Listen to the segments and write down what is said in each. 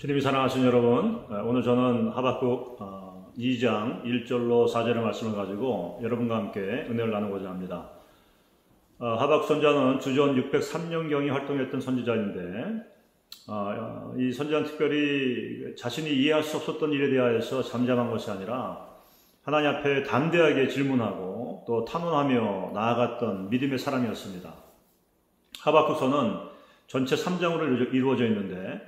주님이 사랑하시는 여러분, 오늘 저는 하박국 2장 1절로 4절의 말씀을 가지고 여러분과 함께 은혜를 나누고자 합니다. 하박국 선지자는 주전 603년경에 활동했던 선지자인데 이 선지자는 특별히 자신이 이해할 수 없었던 일에 대하여서 잠잠한 것이 아니라 하나님 앞에 담대하게 질문하고 또 탄원하며 나아갔던 믿음의 사람이었습니다. 하박국서는 전체 3장으로 이루어져 있는데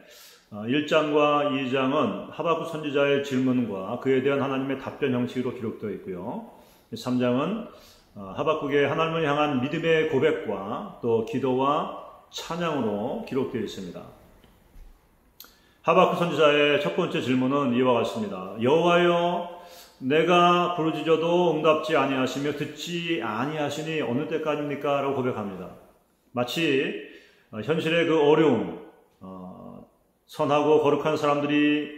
1장과 2장은 하박국 선지자의 질문과 그에 대한 하나님의 답변 형식으로 기록되어 있고요. 3장은 하박국의 하나님을 향한 믿음의 고백과 또 기도와 찬양으로 기록되어 있습니다. 하박국 선지자의 첫 번째 질문은 이와 같습니다. 여호와여, 내가 부르짖어도 응답지 아니하시며 듣지 아니하시니 어느 때까지입니까? 라고 고백합니다. 마치 현실의 그 어려움, 선하고 거룩한 사람들이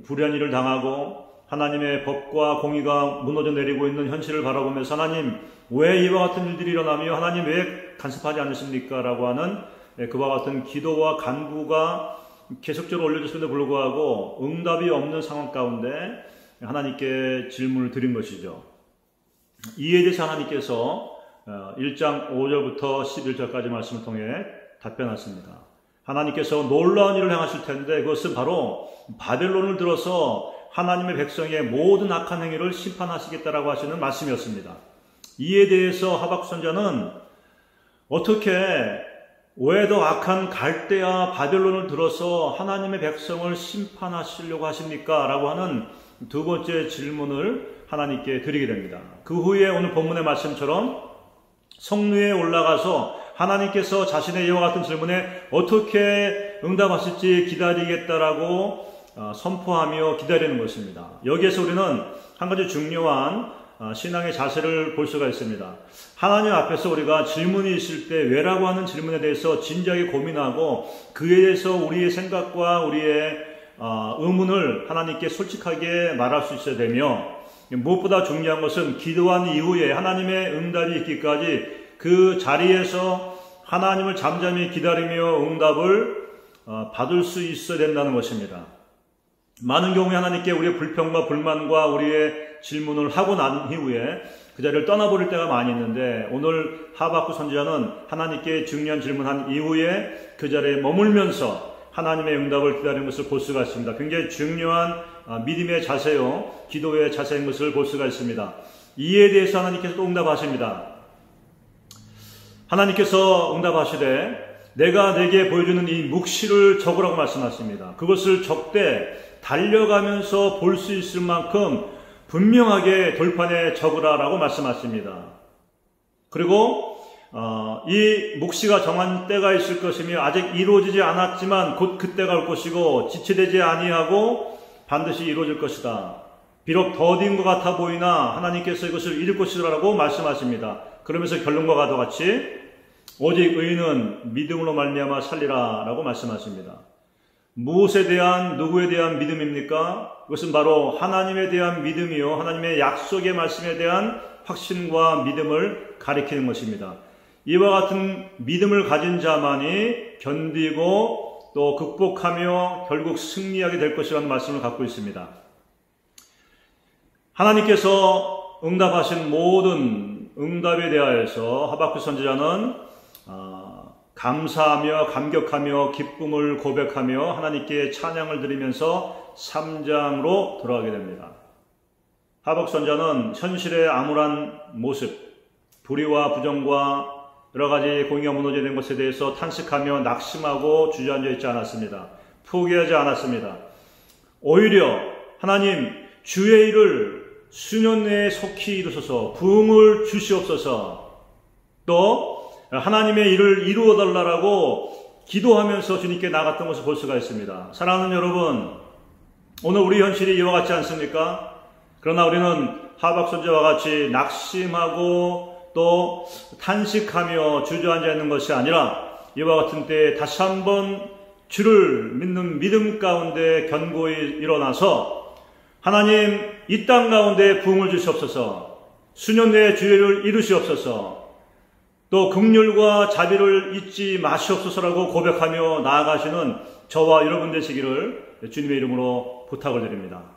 불의한 일을 당하고 하나님의 법과 공의가 무너져 내리고 있는 현실을 바라보면서 하나님 왜 이와 같은 일들이 일어나며 하나님 왜 간섭하지 않으십니까? 라고 하는 그와 같은 기도와 간구가 계속적으로 올려졌음에도 불구하고 응답이 없는 상황 가운데 하나님께 질문을 드린 것이죠. 이에 대해서 하나님께서 1장 5절부터 11절까지 말씀을 통해 답변하십니다. 하나님께서 놀라운 일을 행하실 텐데 그것은 바로 바벨론을 들어서 하나님의 백성의 모든 악한 행위를 심판하시겠다라고 하시는 말씀이었습니다. 이에 대해서 하박국 선지자는 어떻게 왜 더 악한 갈대아 바벨론을 들어서 하나님의 백성을 심판하시려고 하십니까? 라고 하는 두 번째 질문을 하나님께 드리게 됩니다. 그 후에 오늘 본문의 말씀처럼 성루에 올라가서 하나님께서 자신의 이와 같은 질문에 어떻게 응답하실지 기다리겠다라고 선포하며 기다리는 것입니다. 여기에서 우리는 한 가지 중요한 신앙의 자세를 볼 수가 있습니다. 하나님 앞에서 우리가 질문이 있을 때 왜라고 하는 질문에 대해서 진지하게 고민하고 그에 대해서 우리의 생각과 우리의 의문을 하나님께 솔직하게 말할 수 있어야 되며 무엇보다 중요한 것은 기도한 이후에 하나님의 응답이 있기까지 그 자리에서 하나님을 잠잠히 기다리며 응답을 받을 수 있어야 된다는 것입니다. 많은 경우에 하나님께 우리의 불평과 불만과 우리의 질문을 하고 난 이후에 그 자리를 떠나버릴 때가 많이 있는데 오늘 하박국 선지자는 하나님께 중요한 질문한 이후에 그 자리에 머물면서 하나님의 응답을 기다리는 것을 볼 수가 있습니다. 굉장히 중요한 믿음의 자세요, 기도의 자세인 것을 볼 수가 있습니다. 이에 대해서 하나님께서 또 응답하십니다. 하나님께서 응답하시되 내가 내게 보여주는 이 묵시를 적으라고 말씀하십니다. 그것을 적되 달려가면서 볼 수 있을 만큼 분명하게 돌판에 적으라라고 말씀하십니다. 그리고 이 묵시가 정한 때가 있을 것이며 아직 이루어지지 않았지만 곧 그때가 올 것이고 지체되지 아니하고 반드시 이루어질 것이다. 비록 더딘 것 같아 보이나 하나님께서 이것을 이룰 것이라고 말씀하십니다. 그러면서 결론과 같이 오직 의인은 믿음으로 말미암아 살리라 라고 말씀하십니다. 무엇에 대한 누구에 대한 믿음입니까? 그것은 바로 하나님에 대한 믿음이요 하나님의 약속의 말씀에 대한 확신과 믿음을 가리키는 것입니다. 이와 같은 믿음을 가진 자만이 견디고 또 극복하며 결국 승리하게 될 것이라는 말씀을 갖고 있습니다. 하나님께서 응답하신 모든 응답에 대하여서 하박국 선지자는 감사하며 감격하며 기쁨을 고백하며 하나님께 찬양을 드리면서 3장으로 돌아가게 됩니다. 하박국 선지자는 현실의 암울한 모습, 불의와 부정과 여러 가지 공의가 무너져 된 것에 대해서 탄식하며 낙심하고 주저앉아 있지 않았습니다. 포기하지 않았습니다. 오히려 하나님 주의 일을 수년 내에 속히 이루소서, 부흥을 주시옵소서, 또 하나님의 일을 이루어달라고 기도하면서 주님께 나갔던 것을 볼 수가 있습니다. 사랑하는 여러분, 오늘 우리 현실이 이와 같지 않습니까? 그러나 우리는 하박국 선지자와 같이 낙심하고 또 탄식하며 주저앉아 있는 것이 아니라 이와 같은 때에 다시 한번 주를 믿는 믿음 가운데 견고히 일어나서 하나님 이 땅 가운데 부흥을 주시옵소서, 수년 내에 주의 일을 이루시옵소서, 또 긍휼과 자비를 잊지 마시옵소서라고 고백하며 나아가시는 저와 여러분 되시기를 주님의 이름으로 부탁을 드립니다.